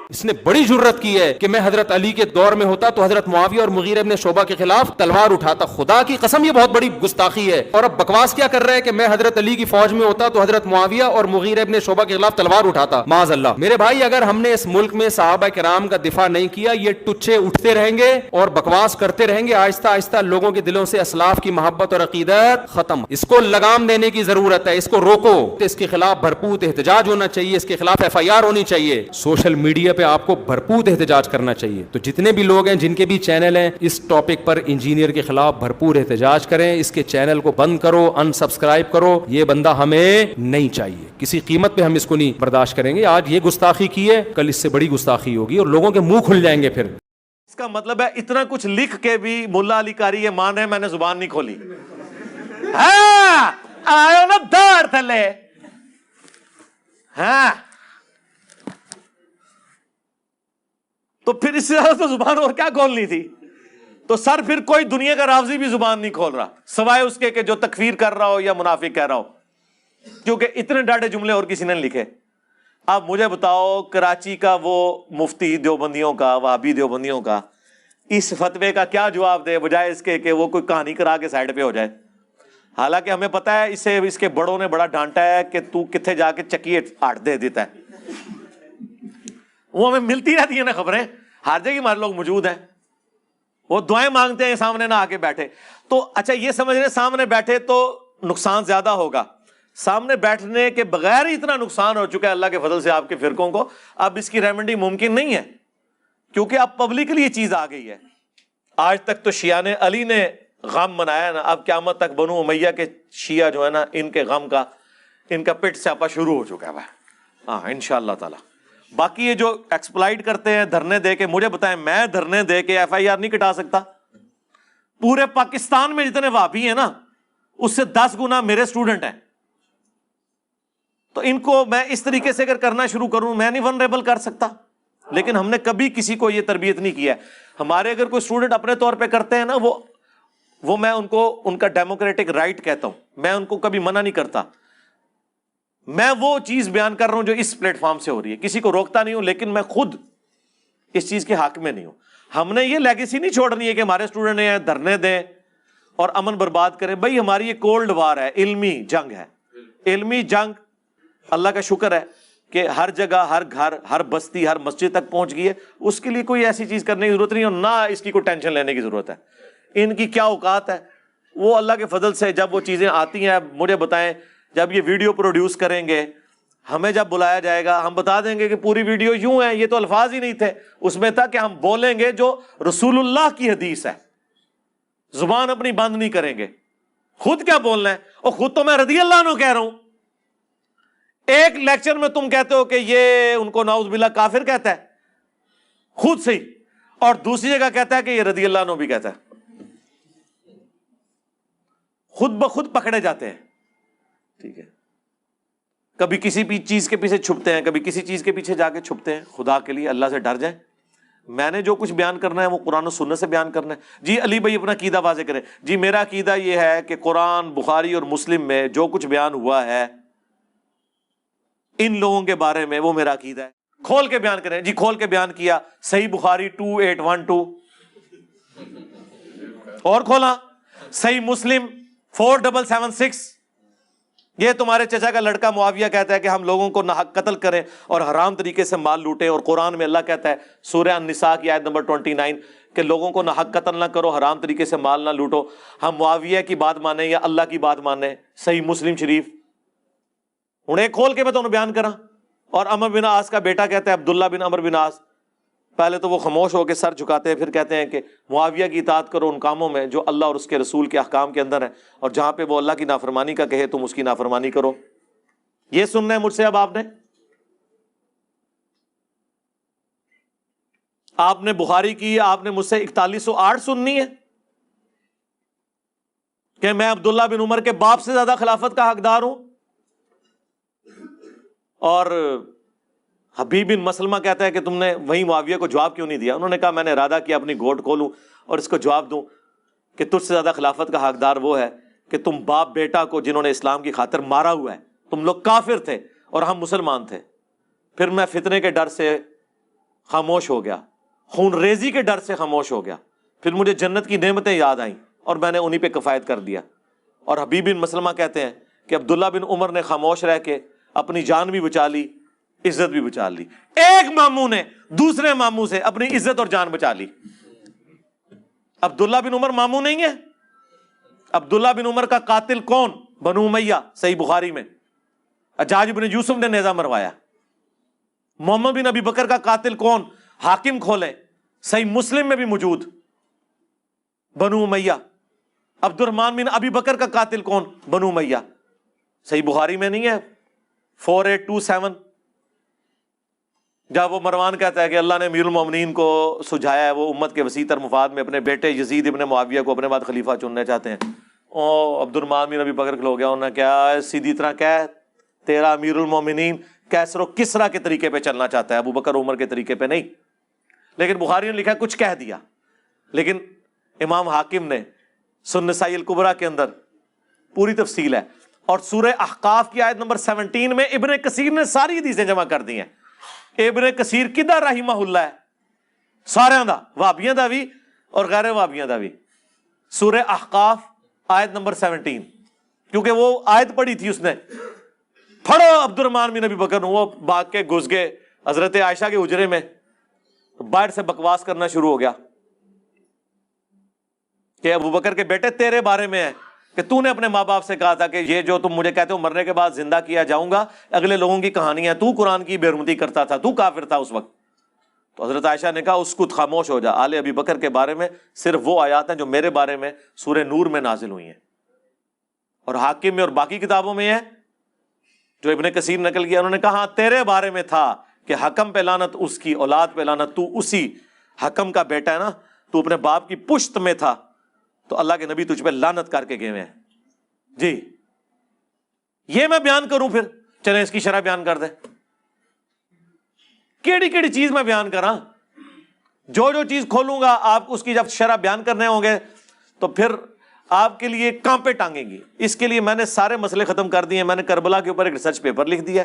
اس نے بڑی جرت کی ہے کہ میں حضرت علی کے دور میں ہوتا تو حضرت معاویہ اور مغیرہ ابن شعبہ کے خلاف تلوار اٹھاتا. خدا کی قسم یہ بہت بڑی گستاخی ہے. اور اب بکواس کیا کر رہا ہے کہ میں حضرت علی کی فوج میں ہوتا تو حضرت معاویہ اور مغیرہ ابن شعبہ کے خلاف تلوار اٹھاتا. معاذ اللہ. میرے بھائی اگر ہم نے اس ملک میں صحابہ کرام کا دفاع نہیں کیا, یہ ٹچے اٹھتے رہیں گے اور بکواس کرتے رہیں گے, آہستہ آہستہ لوگوں کے دلوں سے اسلاف کی محبت اور عقیدت ختم. اس کو لگام دینے کی ضرورت ہے, اس کو روکو. اس کے خلاف بھرپور احتجاج ہونا چاہیے, اس کے خلاف FIR ہونی چاہیے. سوشل میڈیا پہ آپ کو بھرپور احتجاج کرنا چاہیے. تو جتنے بھی لوگ ہیں جن کے بھی چینل ہیں, اس ٹاپک پر انجینئر کے خلاف بھرپور احتجاج کریں. اس کے چینل کو بند کرو, ان سبسکرائب کرو. یہ بندہ ہمیں نہیں چاہیے, کسی قیمت پہ ہم اس کو نہیں برداشت کریں گے. آج یہ گستاخی کی ہے, کل اس سے بڑی گستاخی ہوگی اور لوگوں کے منہ کھل جائیں گے. پھر اس کا مطلب ہے اتنا کچھ لکھ کے بھی ملا علی قاری یہ مان رہے میں نے زبان نہیں کھولی. ہاں آئے نا دار تھلے. ہاں تو پھر اس سے زیادہ تو زبان اور کیا کھولنی تھی. تو سر پھر کوئی دنیا کا رافضی بھی زبان نہیں کھول رہا سوائے اس کے کہ جو تکفیر کر رہا ہو یا منافق کہہ رہا ہو, کیونکہ اتنے ڈاڑے جملے اور کسی نے لکھے. اب مجھے بتاؤ کراچی کا وہ مفتی دیوبندیوں کا, وہابی دیوبندیوں کا, اس فتوے کا کیا جواب دے بجائے اس کے کہ وہ کوئی کہانی کرا کے سائڈ پہ ہو جائے. حالانکہ ہمیں پتا ہے اسے اس کے بڑوں نے بڑا ڈانٹا ہے کہ تو کتنے جا کے چکی آٹ دے دیتا ہے. وہ ہمیں ملتی رہتی ہیں نا خبریں, ہر جگہ ہمارے لوگ موجود ہیں, وہ دعائیں مانگتے ہیں سامنے نہ آ کے بیٹھے. تو اچھا یہ سمجھ رہے سامنے بیٹھے تو نقصان زیادہ ہوگا. سامنے بیٹھنے کے بغیر ہی اتنا نقصان ہو چکا ہے اللہ کے فضل سے آپ کے فرقوں کو, اب اس کی ریمیڈی ممکن نہیں ہے کیونکہ اب پبلکلی یہ چیز آ گئی ہے. آج تک تو شیعان علی نے غم منایا نا, اب قیامت تک بنو امیہ کے شیعہ جو ہے نا ان کے غم کا ان کا پٹ سیاپا شروع ہو چکا ہے. ہاں انشاءاللہ تعالی. باقی یہ جو ایکسپلائٹ کرتے ہیں دھرنے دے کے, مجھے بتائیں میں دھرنے دے کے FIR نہیں کٹا سکتا؟ پورے پاکستان میں جتنے وہابی ہیں نا اس سے 10 گنا میرے اسٹوڈنٹ ہیں. تو ان کو میں اس طریقے سے اگر کرنا شروع کروں میں نہیں ونریبل کر سکتا. لیکن ہم نے کبھی کسی کو یہ تربیت نہیں کیا ہے. ہمارے اگر کوئی اسٹوڈنٹ اپنے طور پہ کرتے ہیں نا وہ میں ان کو ان کا ڈیموکریٹک رائٹ کہتا ہوں, میں ان کو کبھی منع نہیں کرتا. میں وہ چیز بیان کر رہا ہوں جو اس پلیٹ فارم سے ہو رہی ہے, کسی کو روکتا نہیں ہوں, لیکن میں خود اس چیز کے حق میں نہیں ہوں. ہم نے یہ لیگیسی نہیں چھوڑنی ہے کہ ہمارے اسٹوڈنٹ ہیں دھرنے دیں اور امن برباد کریں. بھائی ہماری یہ کولڈ وار ہے, علمی جنگ ہے. علمی جنگ اللہ کا شکر ہے کہ ہر جگہ ہر گھر ہر بستی ہر مسجد تک پہنچ گئی ہے. اس کے لیے کوئی ایسی چیز کرنے کی ضرورت نہیں اور نہ اس کی کوئی ٹینشن لینے کی ضرورت ہے. ان کی کیا اوقات ہے, وہ اللہ کے فضل سے جب وہ چیزیں آتی ہیں. مجھے بتائیں جب یہ ویڈیو پروڈیوس کریں گے, ہمیں جب بلایا جائے گا ہم بتا دیں گے کہ پوری ویڈیو یوں ہے, یہ تو الفاظ ہی نہیں تھے, اس میں تھا کہ ہم بولیں گے جو رسول اللہ کی حدیث ہے, زبان اپنی بند نہیں کریں گے. خود کیا بولنا ہے, اور خود تو میں رضی اللہ عنہ کہہ رہا ہوں. ایک لیکچر میں تم کہتے ہو کہ یہ ان کو نعوذ باللہ کافر کہتا ہے خود سے ہی, اور دوسری جگہ کہتا ہے کہ یہ رضی اللہ عنہ بھی کہتا ہے. خود بخود پکڑے جاتے ہیں. ٹھیک ہے, کبھی کسی بھی چیز کے پیچھے چھپتے ہیں, کبھی کسی چیز کے پیچھے جا کے چھپتے ہیں. خدا کے لیے اللہ سے ڈر جائیں. میں نے جو کچھ بیان کرنا ہے وہ قرآن و سنت سے بیان کرنا ہے. جی علی بھائی اپنا عقیدہ واضح کریں. جی میرا عقیدہ یہ ہے کہ قرآن بخاری اور مسلم میں جو کچھ بیان ہوا ہے ان لوگوں کے بارے میں وہ میرا عقیدہ ہے. کھول کے بیان کریں. جی کھول کے بیان کیا, صحیح بخاری 2812, اور کھولا صحیح مسلم 4776. یہ تمہارے چچا کا لڑکا معاویہ کہتا ہے کہ ہم لوگوں کو ناحق قتل کریں اور حرام طریقے سے مال لوٹیں, اور قرآن میں اللہ کہتا ہے سورہ النساء کی آیت نمبر 29 کہ لوگوں کو ناحق قتل نہ کرو, حرام طریقے سے مال نہ لوٹو. ہم معاویہ کی بات مانیں یا اللہ کی بات مانیں؟ صحیح مسلم شریف. ہوں ایک کھول کے میں تمہیں بیان کرا. اور عمر بن عاص کا بیٹا کہتا ہے عبداللہ بن عمر بن عاص, پہلے تو وہ خاموش ہو کے سر جھکاتے ہیں, پھر کہتے ہیں کہ معاویہ کی اطاعت کرو ان کاموں میں جو اللہ اور اس کے رسول کے احکام کے اندر ہے, اور جہاں پہ وہ اللہ کی نافرمانی کا کہے تم اس کی نافرمانی کرو. یہ سننا ہے مجھ سے. اب آپ نے بخاری کی, آپ نے مجھ سے 4108 سننی ہے کہ میں عبداللہ بن عمر کے باپ سے زیادہ خلافت کا حقدار ہوں. اور حبیب بن مسلمہ کہتا ہے کہ تم نے وہیں معاویہ کو جواب کیوں نہیں دیا؟ انہوں نے کہا میں نے ارادہ کیا اپنی گھوٹ کھولوں اور اس کو جواب دوں کہ تجھ سے زیادہ خلافت کا حقدار وہ ہے کہ تم باپ بیٹا کو جنہوں نے اسلام کی خاطر مارا ہوا ہے, تم لوگ کافر تھے اور ہم مسلمان تھے. پھر میں فتنے کے ڈر سے خاموش ہو گیا, خون ریزی کے ڈر سے خاموش ہو گیا. پھر مجھے جنت کی نعمتیں یاد آئیں اور میں نے انہی پہ کفایت کر دیا. اور حبیب بن مسلمہ کہتے ہیں کہ عبداللہ بن عمر نے خاموش رہ کے اپنی جان بھی بچا لی, عزت بھی بچا لی. ایک ماموں نے دوسرے ماموں سے اپنی عزت اور جان بچا لی. عبداللہ بن عمر ماموں نہیں ہے. عبداللہ بن عمر کا قاتل کون؟ بنو امیہ, صحیح بخاری میں حجاج بن یوسف نے نیزہ مروایا. محمد بن ابی بکر کا قاتل کون؟ حاکم کھولے, صحیح مسلم میں بھی موجود, بنو امیہ. عبد الرحمن بن ابی بکر کا قاتل کون؟ بنو امیہ, صحیح بخاری میں نہیں ہے 4827. جب وہ مروان کہتا ہے کہ اللہ نے امیر المومنین کو سجھایا ہے, وہ امت کے وسیع تر مفاد میں اپنے بیٹے یزید ابن معاویہ کو اپنے بعد خلیفہ چننا چاہتے ہیں. عبد الرحمن بن ابی بکر کھلو گیا, انہوں نے کیا سیدھی طرح کہہ, تیرا امیر المومنین کیسر و کسرا کے طریقے پہ چلنا چاہتا ہے, ابو بکر عمر کے طریقے پہ نہیں. لیکن بخاری نے لکھا کچھ کہہ دیا. لیکن امام حاکم نے سنن نسائی الکبریٰ کے اندر پوری تفصیل ہے. اور سورہ احقاف کی آیت نمبر 17 میں ابن کثیر نے ساری حدیثیں جمع کر دی ہیں. ابن کثیر کدھر رحمہ اللہ ہے؟ سارے دا, وہابیاں دا بھی اور غیر وہابیاں دا بھی. سورہ احقاف آیت نمبر 17, کیونکہ وہ آیت پڑھی تھی اس نے. پڑھو عبد الرحمن بن ابی بکر, وہ بھاگ کے گھس گئے حضرت عائشہ کے حجرے میں, باہر سے بکواس کرنا شروع ہو گیا کہ ابو بکر کے بیٹے تیرے بارے میں ہے کہ تو نے اپنے ماں باپ سے کہا تھا کہ یہ جو تم مجھے کہتے ہو مرنے کے بعد زندہ کیا جاؤں گا, اگلے لوگوں کی کہانی ہے, تو قرآن کی بے حرمتی کرتا تھا, تو کافر تھا اس وقت. تو حضرت عائشہ نے کہا اسکت, خاموش ہو جا. آل ابی بکر کے بارے میں صرف وہ آیات ہیں جو میرے بارے میں سورہ نور میں نازل ہوئی ہیں, اور حاکم میں اور باقی کتابوں میں ہے جو ابن کثیر نقل کیا. انہوں نے کہا تیرے بارے میں تھا کہ حکم پہ لعنت, اس کی اولاد پہ لعنت, تو اسی حکم کا بیٹا ہے نا, تو اپنے باپ کی پشت میں تھا, تو اللہ کے نبی تجھ پہ لعنت کر کے گئے ہیں. جی یہ میں بیان کروں, پھر چلیں اس کی شرح بیان کر دیں. کیڑی کیڑی چیز میں بیان کراں, جو چیز کھولوں گا آپ اس کی جب شرح بیان کرنے ہوں گے تو پھر آپ کے لیے کانپے ٹانگیں گی. اس کے لیے میں نے سارے مسئلے ختم کر دیے. میں نے کربلا کے اوپر ایک ریسرچ پیپر لکھ دیا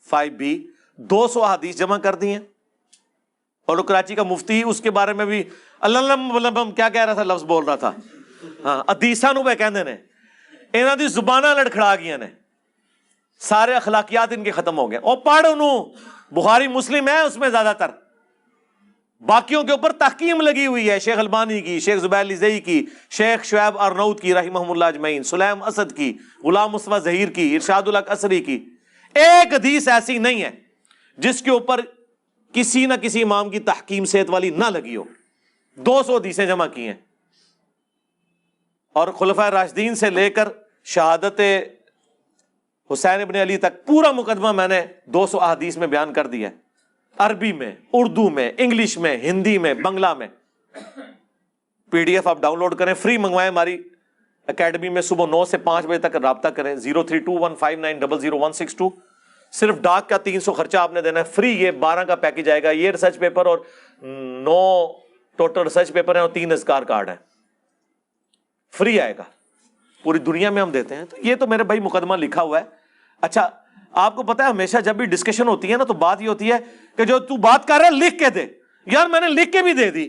5B, 200 حدیث جمع کر دی ہیں. اور کراچی کا مفتی اس کے بارے میں بھی اللہ کیا کہہ رہا تھا, لفظ بول رہا تھا, ہاں حدیثاں نو پہ کہندے نے, انہاں دی زباناں لڑکھڑا گئیاں نے, سارے اخلاقیات ان کے ختم ہو گئے. اور پڑھ انہوں بخاری مسلم ہے اس میں زیادہ تر, باقیوں کے اوپر تحکیم لگی ہوئی ہے, شیخ البانی کی, شیخ زبیر لزئی کی, شیخ شعیب ارناؤت کی رحمہم اللہ اجمعین, سلیم اسد کی, غلام مصطفیٰ ظہیر کی, ارشاد الحق اثری کی. ایک حدیث ایسی نہیں ہے جس کے اوپر کسی نہ کسی امام کی تحکیم صحت والی نہ لگی ہو. 200 حدیثیں جمع کی ہیں, اور خلفائے راشدین سے لے کر شہادت حسین ابن علی تک پورا مقدمہ میں نے 200 احادیث میں بیان کر دیا ہے, عربی میں, اردو میں, انگلش میں, ہندی میں, بنگلہ میں. PDF آپ ڈاؤن لوڈ کریں, فری منگوائیں. ہماری اکیڈمی میں صبح 9 سے 5 بجے تک رابطہ کریں. 032159000162. صرف ڈاک کا 300 خرچہ آپ نے دینا ہے, فری. یہ 12 کا پیکج آئے گا, یہ ریسرچ پیپر اور 9 ٹوٹل ریسرچ پیپر ہیں اور 3 اذکار کارڈ ہیں, فری آئے گا. پوری دنیا میں ہم دیتے ہیں. تو یہ تو میرے بھائی مقدمہ لکھا ہوا ہے. اچھا آپ کو پتا ہے ہمیشہ جب بھی ڈسکشن ہوتی ہے نا, تو بات یہ ہوتی ہے کہ جو تو بات کر رہا ہے لکھ کے دے. یار میں نے لکھ کے بھی دے دی,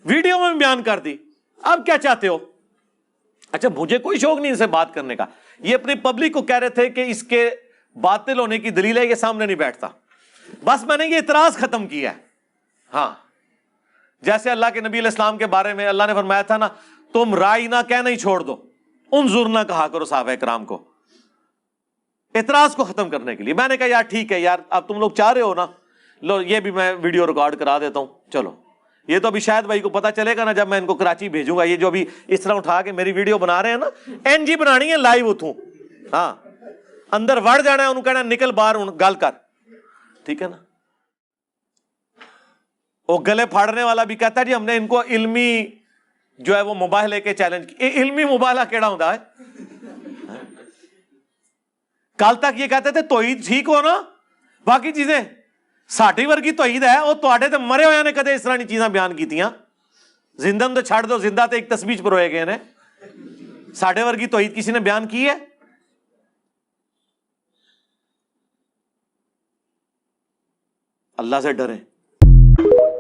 ویڈیو میں بھی بیان کر دی, اب کیا چاہتے ہو؟ اچھا مجھے کوئی شوق نہیں ان سے بات کرنے کا. یہ اپنی پبلک کو کہہ رہے تھے کہ اس کے باطل ہونے کی دلیل ہے یہ سامنے نہیں بیٹھتا. بس میں نے یہ اعتراض ختم کیا ہے. ہاں جیسے اللہ کے نبی علیہ السلام کے بارے میں اللہ نے فرمایا تھا نا, تم رائے نہ کہنا ہی چھوڑ دو, انظر نہ کہا کرو صحابہ کرام کو. اعتراض کو ختم کرنے کے لیے میں نے کہا یار ٹھیک ہے یار, اب تم لوگ چاہ رہے ہو نا, لو یہ بھی میں ویڈیو ریکارڈ کرا دیتا ہوں. چلو یہ تو ابھی شاید بھائی کو پتا چلے گا نا جب میں ان کو کراچی بھیجوں گا. یہ جو ابھی اس طرح اٹھا کے میری ویڈیو بنا رہے ہیں نا, NG بنانی ہے لائیو اتوں, ہاں اندر وڑ جانا ہے, انہوں کہنا نکل باہر گل کر, ٹھیک ہے نا. وہ گلے پھاڑنے والا بھی کہتا ہے جی ہم نے ان کو علمی جو ہے وہ مباہلے کے چیلنج کی. علمی مباہلہ کیڑا ہوتا ہے؟ کل تک یہ کہتے تھے توحید ٹھیک ہو نا, باقی چیزیں ساٹھی ورگی توحید ہے, وہ تواڈے تے مرے ہوئے نے کدے اس طرح کی چیزاں بیان کیتیاں. زندہ تو چھڑ دو, زندہ تے ایک تسبیح پر ہوئے گئے نے, ساڈے ورگی توحید کسی نے بیان کی ہے؟ اللہ سے ڈریں. اللہ.